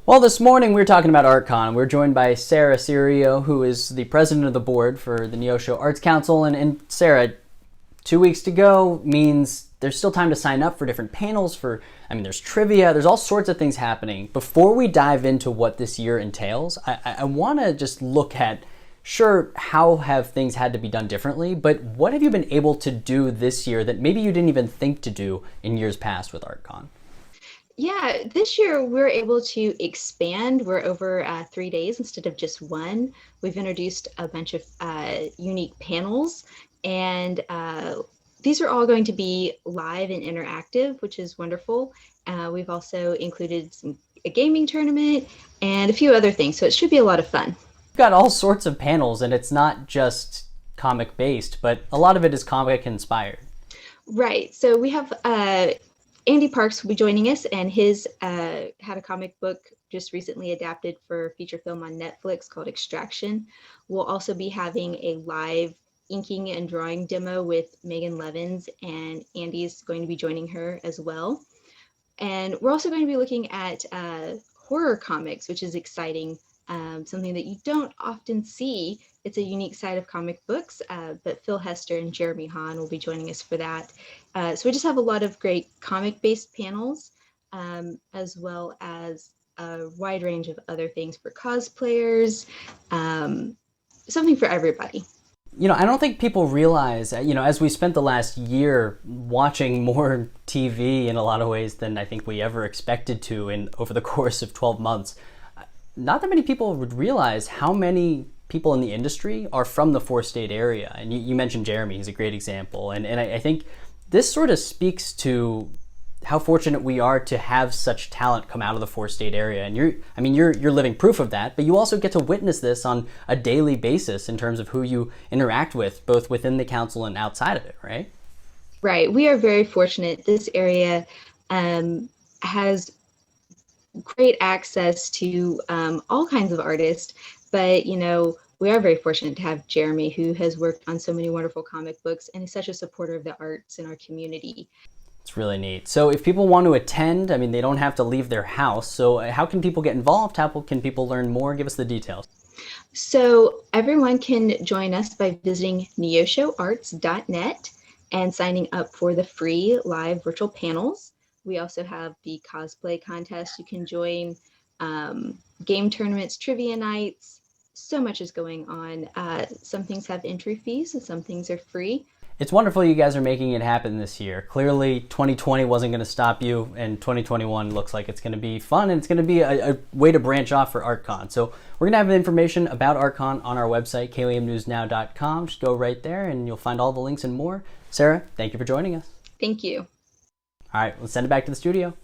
Well, this morning we were talking about artcon. We're joined by Sarah Cirio, who is the president of the board for the Neosho Arts Council. And Sarah, 2 weeks to go means there's still time to sign up for different panels. There's trivia, there's all sorts of things happening. Before we dive into what this year entails, I want to just look at, sure, how have things had to be done differently, but what have you been able to do this year that maybe you didn't even think to do in years past with artcon? Yeah, this year we're able to expand. We're over 3 days instead of just one. We've introduced a bunch of unique panels, and these are all going to be live and interactive, which is wonderful. We've also included a gaming tournament and a few other things, so it should be a lot of fun. We've got all sorts of panels, and it's not just comic based, but a lot of it is comic inspired. Right. So we have Andy Parks will be joining us, and his had a comic book just recently adapted for a feature film on Netflix called Extraction. We'll also be having a live inking and drawing demo with Megan Levins, and Andy's going to be joining her as well. And we're also going to be looking at horror comics, which is exciting, something that you don't often see. It's a unique side of comic books, but Phil Hester and Jeremy Hahn will be joining us for that. So we just have a lot of great comic-based panels, as well as a wide range of other things for cosplayers, something for everybody. I don't think people realize, as we spent the last year watching more TV in a lot of ways than I think we ever expected to over the course of 12 months, not that many people would realize how many people in the industry are from the four-state area. And you mentioned Jeremy, he's a great example. And I think this sort of speaks to how fortunate we are to have such talent come out of the four-state area. And you're living proof of that, but you also get to witness this on a daily basis in terms of who you interact with, both within the council and outside of it, right? Right. We are very fortunate. This area has great access to all kinds of artists, but we are very fortunate to have Jeremy, who has worked on so many wonderful comic books and is such a supporter of the arts in our community. It's really neat. So if people want to attend, they don't have to leave their house. So how can people get involved? How can people learn more? Give us the details. So everyone can join us by visiting neoshoarts.net and signing up for the free live virtual panels. We also have the cosplay contest you can join, game tournaments, trivia nights. So much is going on. Some things have entry fees and some things are free. It's wonderful you guys are making it happen this year. Clearly, 2020 wasn't going to stop you, and 2021 looks like it's going to be fun, and it's going to be a way to branch off for ArtCon. So we're going to have information about ArtCon on our website, komnewsnow.com. Just go right there, and you'll find all the links and more. Sarah, thank you for joining us. Thank you. All right, let's send it back to the studio.